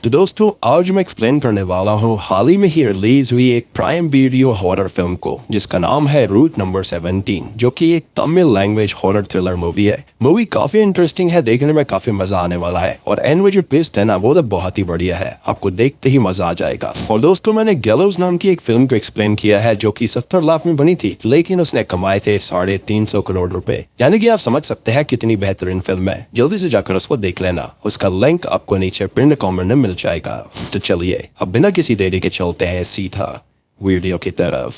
तो दोस्तों आज मैं एक्सप्लेन करने वाला हूँ हाल ही में ही रिलीज हुई एक प्राइम वीडियो हॉरर फिल्म को जिसका नाम है रूट नंबर 17, जो कि एक Tamil language horror thriller movie है। मूवी काफी इंटरेस्टिंग है, देखने में काफी मजा आने वाला है और एंड में जो ट्विस्ट है ना वो तो बहुत ही बढ़िया है, आपको देखते ही मजा आ जाएगा। और दोस्तों मैंने गैलोज नाम की एक फिल्म को एक्सप्लेन किया है जो कि 70 लाख में बनी थी, लेकिन उसने कमाए थे 350 करोड़ रुपए, यानी कि आप समझ सकते हैं कितनी बेहतरीन फिल्म है। जल्दी से जाकर उसको देख लेना, उसका लिंक आपको नीचे पिन कमेंट में मिल जाएगा। तो चलिए अब बिना किसी देरी के चलते हैं सीधा वीडियो की तरफ।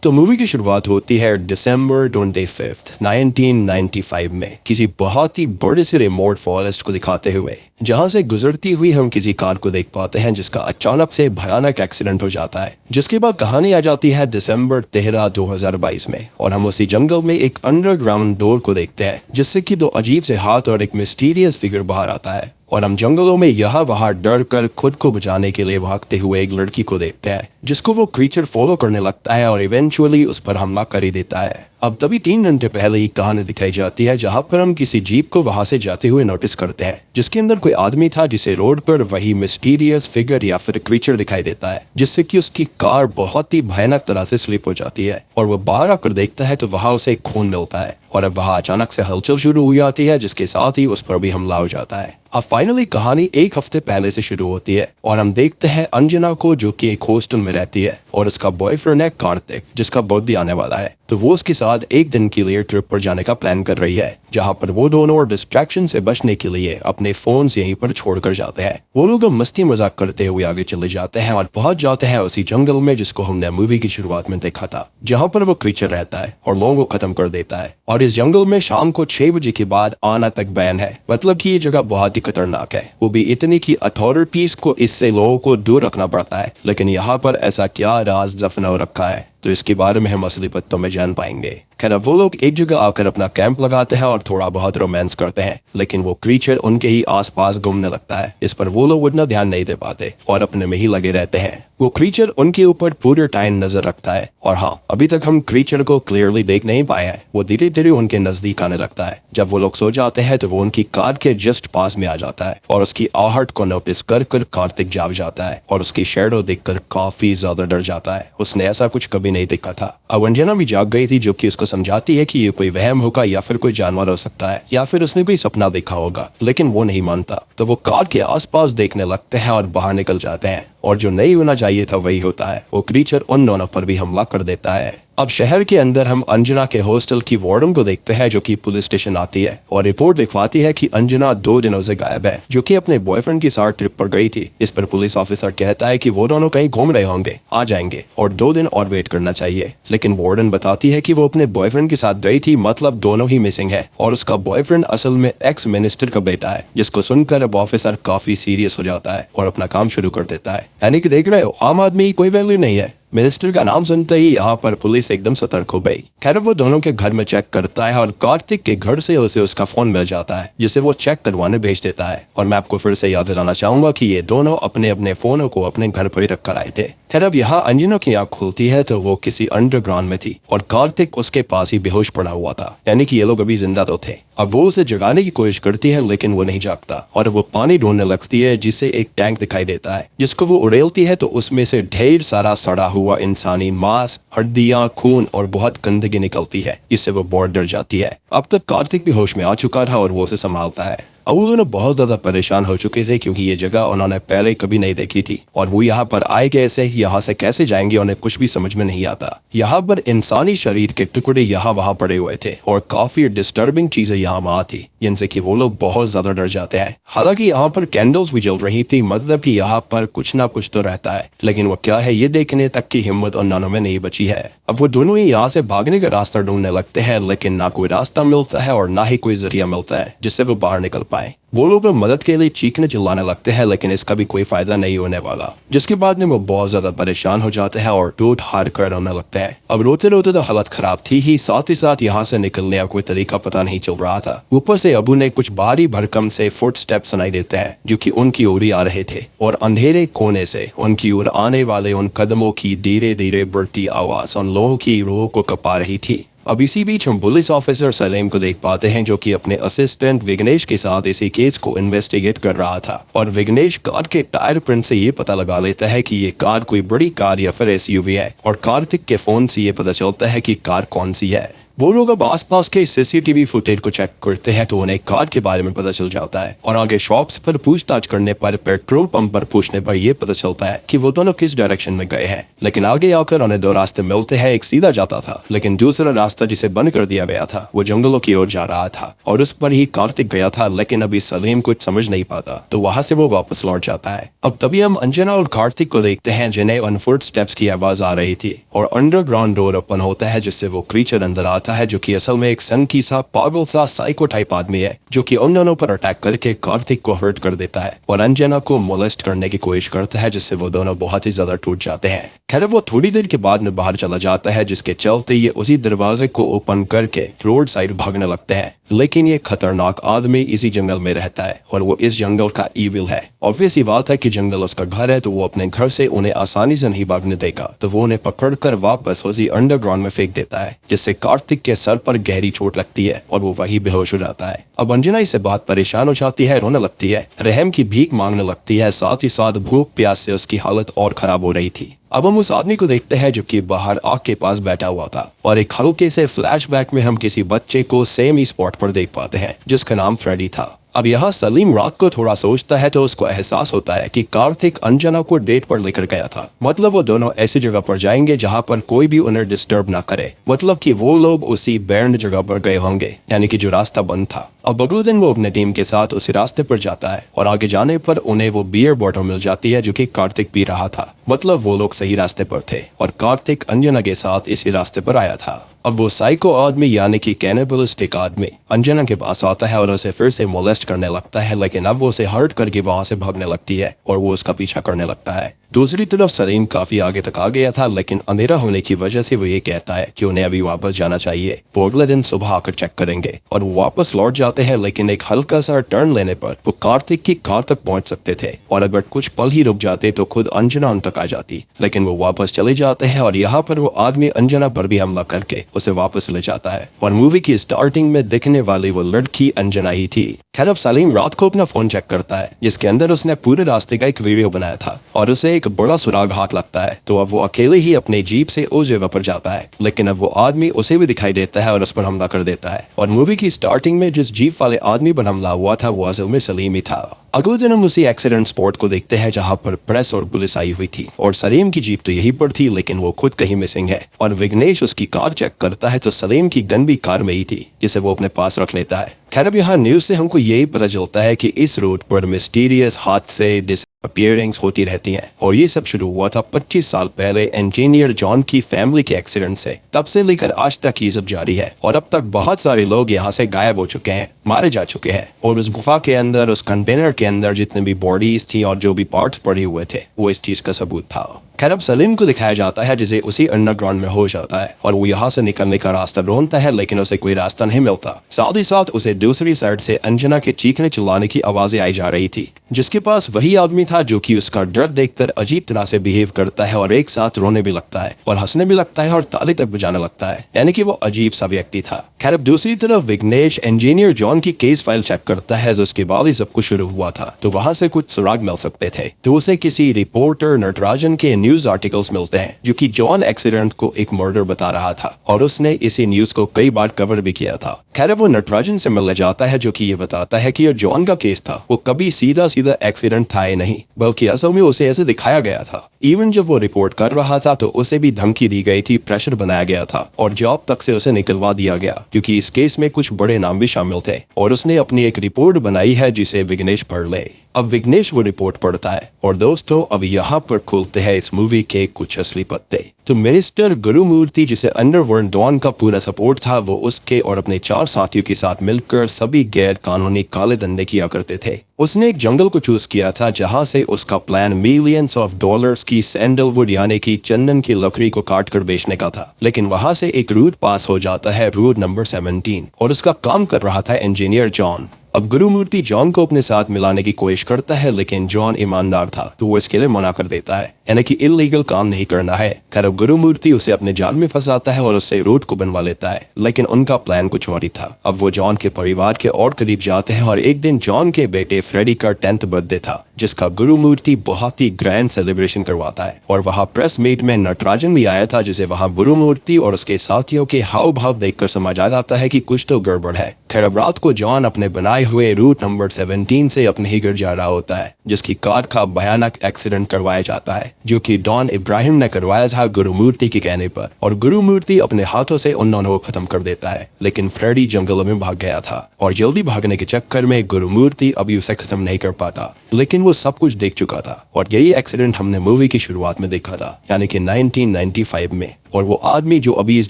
तो मूवी की शुरुआत होती है दिसंबर 25, 1995 में किसी बहुत ही बड़े से रिमोट फॉरेस्ट को दिखाते हुए, जहां से गुजरती हुई हम किसी कार को देख पाते हैं जिसका अचानक से भयानक एक्सीडेंट हो जाता है। जिसके बाद कहानी आ जाती है दिसंबर 13, 2022 में और हम उसी जंगल में एक अंडरग्राउंड डोर को देखते हैं जिससे कि दो अजीब से हाथ और एक मिस्टीरियस फिगर बाहर आता है और हम जंगलों में यहाँ वहाँ डर कर खुद को बचाने के लिए भागते हुए एक लड़की को देखते हैं जिसको वो क्रीचर फॉलो करने लगता है और इवेंचुअली उस पर हमला कर ही देता है। अब तभी 3 घंटे पहले ही कहानी दिखाई जाती है जहां पर हम किसी जीप को वहां से जाते हुए नोटिस करते हैं जिसके अंदर कोई आदमी था जिसे रोड पर वही मिस्टीरियस फिगर या फिर क्रीचर दिखाई देता है, जिससे कि उसकी कार बहुत ही भयानक तरह से स्लिप हो जाती है और वो बाहर आकर देखता है तो वहां उसे खून मिलता है और अब वहां अचानक से हलचल शुरू हो जाती है जिसके साथ ही उस पर भी हमला हो जाता है। अब फाइनली कहानी 1 हफ्ते पहले से शुरू होती है और हम देखते हैं अंजना को जो कि एक हॉस्टल में रहती है और उसका बॉयफ्रेंड है कार्तिक जिसका बर्थडे आने वाला है। तो वो उसके साथ एक दिन के लिए ट्रिप पर जाने का प्लान कर रही है जहां पर वो दोनों डिस्ट्रैक्शन से बचने के लिए अपने फोन यहीं पर छोड़कर जाते हैं। वो लोग मस्ती मजाक करते हुए आगे चले जाते हैं और पहुंच जाते हैं उसी जंगल में जिसको हमने मूवी की शुरुआत में देखा था, जहां पर वो क्रीचर रहता है और लोगों को खत्म कर देता है। और इस जंगल में शाम को 6 बजे के बाद आना तक बैन है, मतलब कि ये जगह बहुत ही खतरनाक है, वो भी इतनी की अथॉरिटीज को इससे लोगों को दूर रखना पड़ता है। लेकिन यहाँ पर ऐसा क्या राज दफन हो रखा है तो इसके बारे में हम असली पत्तों में जान पाएंगे। खैर वो लोग एक जगह आकर अपना कैंप लगाते हैं और थोड़ा बहुत रोमांस करते हैं, लेकिन वो क्रीचर उनके ही आसपास घूमने लगता है। इस पर वो लोग उतना ध्यान नहीं दे पाते और अपने में ही लगे रहते हैं। वो क्रीचर उनके ऊपर पूरे टाइम नजर रखता है और हाँ, अभी तक हम क्रीचर को क्लियरली देख नहीं पाए हैं। वो धीरे धीरे उनके नजदीक आने लगता है। जब वो लोग सो जाते हैं तो वो उनकी कार के जस्ट पास में आ जाता है और उसकी आहट को नोटिस कर कार्तिक जाग जाता है और उसकी शेडो देखकर काफी ज्यादा डर जाता है। उसने ऐसा कुछ कभी नहीं देखा था। अब अंजना भी जाग गई थी जो कि उसको समझाती है कि ये कोई वहम होगा या फिर कोई जानवर हो सकता है या फिर उसने कोई सपना देखा होगा, लेकिन वो नहीं मानता। तो वो कार के आसपास देखने लगते हैं और बाहर निकल जाते हैं और जो नहीं होना चाहिए था वही होता है। वो क्रीचर उन दोनों पर भी हमला कर देता है। अब शहर के अंदर हम अंजना के हॉस्टल की वार्डन को देखते हैं जो कि पुलिस स्टेशन आती है और रिपोर्ट दिखवाती है कि अंजना 2 दिनों से गायब है, जो कि अपने बॉयफ्रेंड के साथ ट्रिप पर गई थी। इस पर पुलिस ऑफिसर कहता है कि वो दोनों कहीं घूम रहे होंगे, आ जाएंगे और 2 दिन और वेट करना चाहिए। लेकिन वार्डन बताती है कि वो अपने बॉयफ्रेंड के साथ गई थी, मतलब दोनों ही मिसिंग है और उसका बॉयफ्रेंड असल में एक्स मिनिस्टर का बेटा है। जिसको सुनकर अब ऑफिसर काफी सीरियस हो जाता है और अपना काम शुरू कर देता है। यानी कि देख रहे हो, आम आदमी की कोई वैल्यू नहीं है। मिनिस्टर का नाम सुनते ही यहाँ पर पुलिस एकदम सतर्क हो गई। खैर वो दोनों के घर में चेक करता है और कार्तिक के घर से उसे उसका फोन मिल जाता है जिसे वो चेक करवाने भेज देता है। और मैं आपको फिर से याद दिलाना चाहूंगा कि ये दोनों अपने अपने फोनों को अपने घर पर ही रख कर आए थे। खैर अब यहाँ अंजना की आंख खुलती है तो वो किसी अंडरग्राउंड में थी और कार्तिक उसके पास ही बेहोश पड़ा हुआ था, यानी कि ये लोग अभी जिंदा तो थे। अब वो उसे जगाने की कोशिश करती है लेकिन वो नहीं जागता और वो पानी ढूंढने लगती है जिससे एक टैंक दिखाई देता है, जिसको वो उड़ेलती है तो उसमें से ढेर सारा सड़ा हुआ इंसानी मांस, हड्डियां, खून और बहुत गंदगी निकलती है, जिससे वो बहुत डर जाती है। अब तक कार्तिक भी होश में आ चुका था और वो उसे संभालता है। अब वो दोनों बहुत ज्यादा परेशान हो चुके थे क्योंकि ये जगह उन्होंने पहले कभी नहीं देखी थी और वो यहाँ पर आए कैसे, यहाँ से कैसे जाएंगे, उन्हें कुछ भी समझ में नहीं आता। यहाँ पर इंसानी शरीर के टुकड़े यहाँ वहाँ पड़े हुए थे और काफी डिस्टर्बिंग चीजें यहाँ वहाँ थी जिनसे कि वो लोग बहुत ज्यादा डर जाते हैं। हालांकि यहाँ पर कैंडल्स भी जल रही थी, मतलब कि यहाँ पर कुछ ना कुछ तो रहता है, लेकिन वो क्या है ये देखने तक की हिम्मत उन दोनों में नहीं बची है। अब वो दोनों ही यहाँ से भागने का रास्ता ढूंढने लगते हैं, लेकिन ना कोई रास्ता मिलता है और ना ही कोई जरिया मिलता है जिससे वो बाहर निकल पाए। वो लोग मदद के लिए चीखने चिल्लाने लगते हैं, लेकिन इसका भी कोई फायदा नहीं होने वाला। जिसके बाद में वो बहुत ज्यादा परेशान हो जाते हैं और टूट हार कर रोने लगते हैं। अब रोते रोते तो हालत खराब थी ही साथ यहाँ से निकलने का कोई तरीका पता नहीं चल रहा था। ऊपर से अबू ने कुछ भारी भरकम से फुट स्टेप सुनाई देते हैं जो कि उनकी ओर ही आ रहे थे और अंधेरे कोने से उनकी ओर आने वाले उन कदमों की धीरे धीरे बढ़ती आवाज उन लोगों की रूह को कपा रही थी। अब इसी बीच हम पुलिस ऑफिसर सलीम को देख पाते हैं जो कि अपने असिस्टेंट विघ्नेश के साथ इसी केस को इन्वेस्टिगेट कर रहा था और विघ्नेश कार के टायर प्रिंट से ये पता लगा लेता है कि ये कार कोई बड़ी कार या फिर एसयूवी है और कार्तिक के फोन से ये पता चलता है कि कार कौन सी है। वो लोग अब आसपास के सीसीटीवी फुटेज को चेक करते हैं तो उन्हें कार के बारे में पता चल जाता है और आगे शॉप्स पर पूछताछ करने पर पेट्रोल पंप पर पूछने पर यह पता चलता है कि वो दोनों किस डायरेक्शन में गए हैं। लेकिन आगे आकर उन्हें दो रास्ते मिलते हैं, एक सीधा जाता था लेकिन दूसरा रास्ता जिसे बंद कर दिया गया था वो जंगलों की ओर जा रहा था और उस पर ही कार्तिक गया था। लेकिन अभी सलीम कुछ समझ नहीं पाता तो वहां से वो वापस लौट जाता है। अब तभी हम अंजना और कार्तिक को देखते हैं जिन्हें ऑन फुट स्टेप्स की आवाज आ रही थी और अंडरग्राउंड डोर ओपन होता है जिससे वो क्रीचर अंदर आता है जो कि असल में एक सनकी सा पागल सा साइको टाइप आदमी है जो कि उन दोनों पर अटैक करके कार्तिक को हर्ट कर देता है और अंजना को मोलेस्ट करने की कोशिश करता है जिससे वो दोनों बहुत ही ज्यादा टूट जाते हैं। खैर वो थोड़ी देर के बाद में बाहर चला जाता है जिसके चलते ये उसी दरवाजे को ओपन करके रोड साइड भागने लगते हैं। लेकिन ये खतरनाक आदमी इसी जंगल में रहता है और वो इस जंगल का ईविल है। ऑब्वियस ही बात है कि जंगल उसका घर है तो वो अपने घर से उन्हें आसानी से नहीं भागने देगा तो वो उन्हें पकड़कर वापस उसी अंडरग्राउंड में फेंक देता है जिससे कार्तिक के सर पर गहरी चोट लगती है और वो वही बेहोश हो जाता है। अब अंजना इससे बहुत परेशान हो जाती है, रोने लगती है, रहम की भीख मांगने लगती है, साथ ही साथ भूख प्यास से उसकी हालत और खराब हो रही थी। अब हम उस आदमी को देखते हैं जो कि बाहर आग के पास बैठा हुआ था और एक हल्के से फ्लैशबैक में हम किसी बच्चे को सेम ही स्पॉट पर देख पाते हैं जिसका नाम फ्रेडी था। अब यहाँ सलीम रात को थोड़ा सोचता है तो उसको एहसास होता है कि कार्तिक अंजना को डेट पर लेकर गया था। मतलब वो दोनों ऐसी जगह पर जाएंगे जहाँ पर कोई भी उन्हें डिस्टर्ब ना करे। मतलब कि वो लोग उसी बैंड जगह पर गए होंगे यानी कि जो रास्ता बंद था। अब अगले दिन वो अपने टीम के साथ उसी रास्ते पर जाता है और आगे जाने पर उन्हें वो बियर बॉटल मिल जाती है जो कि कार्तिक पी रहा था। मतलब वो लोग सही रास्ते पर थे और कार्तिक अंजना के साथ इसी रास्ते पर आया था। अब वो साइको आदमी यानी कि कैनिबलिस्टिक आदमी अंजना के पास आता है और उसे फिर से मोलेस्ट करने लगता है लेकिन अब वो उसे हर्ट करके वहां से भागने लगती है और वो उसका पीछा करने लगता है। दूसरी तरफ सलीम काफी आगे तक आ गया था लेकिन अंधेरा होने की वजह से वो ये कहता है कि उन्हें अभी वापस जाना चाहिए। वो अगले दिन सुबह आकर चेक करेंगे और वो वापस लौट जाते हैं लेकिन एक हल्का सा टर्न लेने पर वो कार्तिक की कार तक पहुंच सकते थे और अगर कुछ पल ही रुक जाते तो खुद अंजना उन तक आ जाती। लेकिन वो वापस चले जाते हैं और यहाँ पर वो आदमी अंजना पर भी हमला करके उसे वापस ले जाता है और मूवी की स्टार्टिंग में दिखने वाली वो लड़की अंजना ही थी। खैर अब सलीम रात को अपना फोन चेक करता है जिसके अंदर उसने पूरे रास्ते का एक वीडियो बनाया था और उसे एक बड़ा सुराग हाथ लगता है तो अब वो अकेले ही अपने जीप से उस जगह पर जाता है। लेकिन अब वो आदमी उसे भी दिखाई देता है और उस पर हमला कर देता है और मूवी की स्टार्टिंग में जिस जीप वाले आदमी पर हमला हुआ था वो असल में सलीम ही था। अगले दिन हम उसी एक्सीडेंट स्पॉट को देखते हैं जहाँ पर प्रेस और पुलिस आई हुई थी और सलीम की जीप तो यहीं पर थी लेकिन वो खुद कहीं मिसिंग है और विघ्नेश उसकी कार चेक करता है तो सलीम की गन भी कार में ही थी जिसे वो अपने पास रख लेता है। खैर अब यहाँ न्यूज से हमको यही पता चलता है कि इस रूट पर मिस्टीरियस हादसे डिसअपीयरिंग्स होती रहती हैं और ये सब शुरू हुआ था 25 साल पहले इंजीनियर जॉन की फैमिली के एक्सीडेंट से। तब से लेकर आज तक ये सब जारी है और अब तक बहुत सारे लोग यहाँ से गायब हो चुके हैं, मारे जा चुके हैं और उस गुफा के अंदर उस कंटेनर के अंदर जितने भी बॉडीज थी और जो भी पार्ट्स पड़े हुए थे वो इस चीज का सबूत था। खैर अब सलीम को दिखाया जाता है जिसे उसी अंडरग्राउंड में हो जाता है और वो यहाँ से निकलने का रास्ता ढूंढता है लेकिन उसे कोई रास्ता नहीं मिलता। साथ ही साथ उसे दूसरी साइड से अंजना के चीखने चिल्लाने की आवाजें आई जा रही थी जिसके पास वही आदमी था जो कि उसका डर देखकर अजीब तरह से बिहेव करता है और एक साथ रोने भी लगता है और हंसने भी लगता है और ताली तक बजाने लगता है यानी कि वो अजीब सा व्यक्ति था। खैर अब दूसरी तरफ विघ्नेश इंजीनियर जॉन की केस फाइल चेक करता है उसके बाद ही सब कुछ शुरू हुआ था तो वहां से कुछ सुराग मिल सकते थे तो उसे किसी रिपोर्टर नटराजन के न्यूज आर्टिकल्स मिलते हैं जो कि जॉन एक्सीडेंट को एक मर्डर बता रहा था और उसने इसी न्यूज को कई बार कवर भी किया था। खैर वो नटराजन से मिलने जाता है जो कि ये बताता है कि ये जॉन का केस था वो कभी सीधा सीधा एक्सीडेंट था ही नहीं बल्कि असल में उसे ऐसे दिखाया गया था। इवन जब वो रिपोर्ट कर रहा था तो उसे भी धमकी दी गई थी, प्रेशर बनाया गया था और जॉब तक से उसे निकलवा दिया गया क्योंकि इस केस में कुछ बड़े नाम भी शामिल थे और उसने अपनी एक रिपोर्ट बनाई है जिसे विघ्नेश पढ़ ले। अब विघ्नेश वो रिपोर्ट पढ़ता है और दोस्तों अब यहाँ पर खुलते हैं इस मूवी के कुछ असली पत्ते। तो मिनिस्टर गुरुमूर्ति जिसे अंडरवर्ल्ड डॉन का पूरा सपोर्ट था वो उसके और अपने 4 साथियों के साथ मिलकर सभी गैर कानूनी काले धंधे किया करते थे। उसने एक जंगल को चूज किया था जहां से उसका प्लान मिलियंस ऑफ डॉलर्स की सैंडलवुड यानी कि चंदन की लकड़ी को काट कर बेचने का था। लेकिन वहां से एक रूट पास हो जाता है, रूट नंबर 17 और उसका काम कर रहा था इंजीनियर जॉन। अब गुरुमूर्ति जॉन को अपने साथ मिलाने की कोशिश करता है लेकिन जॉन ईमानदार था तो वो इसके लिए मना कर देता है। यानी कि इलीगल काम नहीं करना है। खैर अब गुरुमूर्ति उसे अपने जाल में फंसाता है और उससे रूट को बनवा लेता है, लेकिन उनका प्लान कुछ और ही था। अब वो जॉन के परिवार के और करीब जाते हैं और एक दिन जॉन के बेटे फ्रेडी का 10th बर्थडे था, जिसका गुरुमूर्ति बहुत ही ग्रैंड सेलिब्रेशन करवाता है। और वहाँ प्रेस मीट में नटराजन भी आया था, जिसे वहाँ गुरुमूर्ति और उसके साथियों के हाव भाव देखकर समझ आ जाता है कि कुछ तो गड़बड़ है। खैर अब रात को जॉन अपने बनाए हुए रूट नंबर 17 से अपने ही घर जा रहा होता है, जिसकी कार का भयानक एक्सीडेंट करवाया जाता है, जो कि डॉन इब्राहिम ने करवाया था गुरुमूर्ति के कहने पर। और गुरुमूर्ति अपने हाथों से उन दोनों को खत्म कर देता है, लेकिन फ्रेडी जंगलों में भाग गया था और जल्दी भागने के चक्कर में गुरुमूर्ति अभी उसे खत्म नहीं कर पाता। लेकिन वो सब कुछ देख चुका था और यही एक्सीडेंट हमने मूवी की शुरुआत में देखा था, यानी कि 1995 में। और वो आदमी जो अभी इस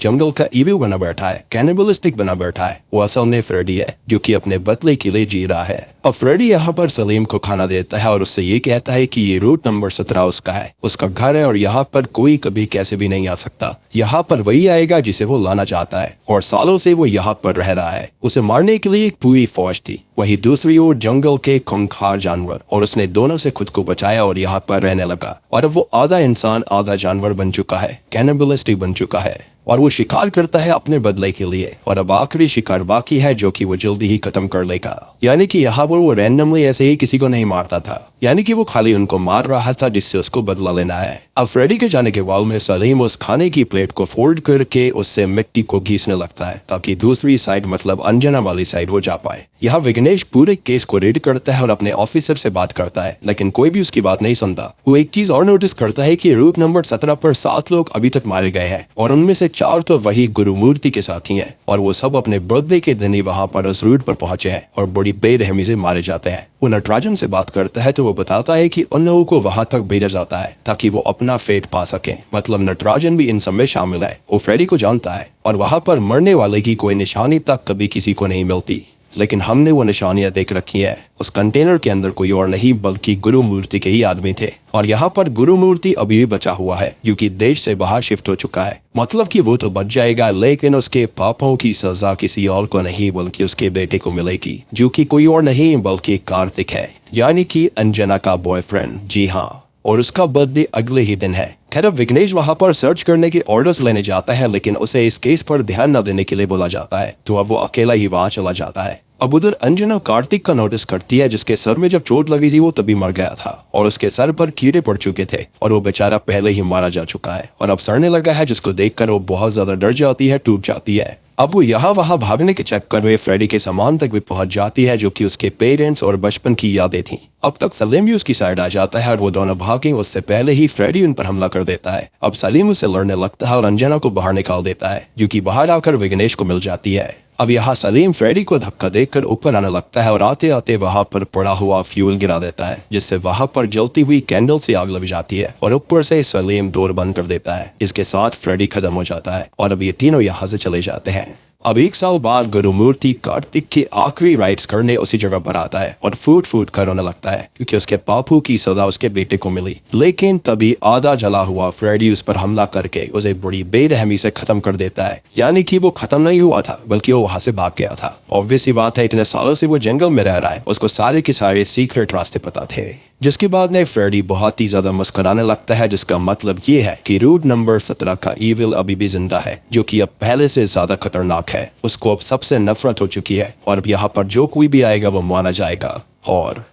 जंगल का ईविल बना बैठा है, कैनिबलिस्टिक बना बैठा है, वो असल में फ्रेडी है, जो कि अपने बदले के लिए जी रहा है। और फ्रेडी यहाँ पर सलीम को खाना देता है और उससे ये कहता है कि ये रूट नंबर 17 उसका है, उसका घर है और यहाँ पर कोई कभी कैसे भी नहीं आ सकता। यहाँ पर वही आएगा जिसे वो लाना चाहता है और सालों से वो यहाँ पर रह रहा है। उसे मारने के लिए एक पूरी फौज थी, वही दूसरी ओर जंगल के खूंखार जानवर, और उसने दोनों से खुद को बचाया और यहाँ पर रहने लगा। और अब वो आधा इंसान आधा जानवर बन चुका है, कैनिबलिस्टिक बन चुका है, और वो शिकार करता है अपने बदले के लिए। और अब आखिरी शिकार बाकी है, जो कि वो जल्दी ही खत्म कर लेगा। यानी कि यहाँ पर वो रैंडमली ऐसे ही किसी को नहीं मारता था, यानी कि वो खाली उनको मार रहा था जिससे उसको बदला लेना है। अब फ्रेडी के जाने के बाद में सलीम उस खाने की प्लेट को फोल्ड करके उससे मिट्टी को घीसने लगता है, ताकि दूसरी साइड मतलब अंजना वाली साइड वो जा पाए। यहाँ विघ्नेश पूरे केस को रीड करता है और अपने ऑफिसर से बात करता है, लेकिन कोई भी उसकी बात नहीं सुनता। वो एक चीज और नोटिस करता है कि रूट नंबर 17 पर 7 लोग अभी तक मारे गए हैं और उनमें से 4 तो वही गुरुमूर्ति के साथी हैं, और वो सब अपने बर्थडे के दिन ही वहाँ पर उस रूट पर पहुंचे हैं और बड़ी बेरहमी से मारे जाते हैं। वो नटराजन से बात करता है तो वो बताता है कि उन लोगों को वहां तक भेजा जाता है ताकि वो अपना फेट पा सके, मतलब नटराजन भी इन सब में शामिल है। वो फ्रेडी को जानता है और वहां पर मरने वाले की कोई निशानी तक कभी किसी को नहीं मिलती, लेकिन हमने वो निशानियां देख रखी है। उस कंटेनर के अंदर कोई और नहीं बल्कि गुरुमूर्ति के ही आदमी थे, और यहाँ पर गुरुमूर्ति अभी भी बचा हुआ है, क्योंकि देश से बाहर शिफ्ट हो चुका है। मतलब कि वो तो बच जाएगा, लेकिन उसके पापों की सजा किसी और को नहीं बल्कि उसके बेटे को मिलेगी, जो कि कोई और नहीं बल्कि कार्तिक है, यानी कि अंजना का बॉयफ्रेंड। जी हाँ, और उसका बर्थडे अगले ही दिन है। खैर अब विघ्नेश वहां पर सर्च करने के ऑर्डर्स लेने जाता है, लेकिन उसे इस केस पर ध्यान न देने के लिए बोला जाता है, तो अब वो अकेला ही वहां चला जाता है। अब उधर अंजना कार्तिक का नोटिस करती है, जिसके सर में जब चोट लगी थी वो तभी मर गया था और उसके सर पर कीड़े पड़ चुके थे और वो बेचारा पहले ही मारा जा चुका है और अब सड़ने लगा है, जिसको देखकर वो बहुत ज्यादा डर जाती है, टूट जाती है। अब वो यहाँ वहाँ भागने के चक्कर में फ्रेडी के सामान तक भी पहुंच जाती है, जो कि उसके पेरेंट्स और बचपन की यादें थी। अब तक सलीम भी उसकी साइड आ जाता है और वो दोनों भागे उससे पहले ही फ्रेडी उन पर हमला कर देता है। अब सलीम उसे लड़ने लगता है और अंजना को बाहर निकाल देता है, जो कि बाहर आकर विघ्नेश को मिल जाती है। अब यहाँ सलीम फ्रेडी को धक्का देकर ऊपर आने लगता है और आते आते वहां पर पड़ा हुआ फ्यूल गिरा देता है, जिससे वहां पर जलती हुई कैंडल से आग लग जाती है और ऊपर से सलीम डोर बंद कर देता है। इसके साथ फ्रेडी खत्म हो जाता है और अब ये तीनों यहाँ से चले जाते हैं। अब 1 साल बाद गुरुमूर्ति कार्तिक के आखिरी राइट्स करने उसी जगह पर आता है और फूट कर रोने लगता है, क्योंकि उसके पापू की सजा उसके बेटे को मिली। लेकिन तभी आधा जला हुआ फ्रेडी उस पर हमला करके उसे बड़ी बेरहमी से खत्म कर देता है, यानी कि वो खत्म नहीं हुआ था बल्कि वो वहां से भाग गया था। ऑब्वियस सी बात है, इतने सालों से वो जंगल में रह रहा है, उसको सारे के सारे सीक्रेट रास्ते पता थे। जिसके बाद में फ्रेडी बहुत ही ज्यादा मुस्कुराने लगता है, जिसका मतलब ये है कि रूट नंबर 17 का ईविल अभी भी जिंदा है, जो कि अब पहले से ज्यादा खतरनाक है। उसको अब सबसे नफरत हो चुकी है और अब यहाँ पर जो कोई भी आएगा वो माना जाएगा। और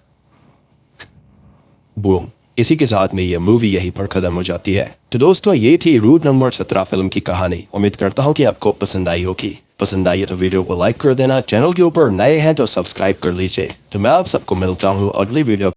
बूम, इसी के साथ में ये मूवी यहीं पर खत्म हो जाती है। तो दोस्तों, ये थी रूट नंबर 17 फिल्म की कहानी। उम्मीद करता हूँ कि आपको पसंद आई होगी। पसंद आई तो वीडियो को लाइक कर देना, चैनल के ऊपर नए हैं तो सब्सक्राइब कर लीजिए। तो मैं आप सबको मिलता हूँ अगली वीडियो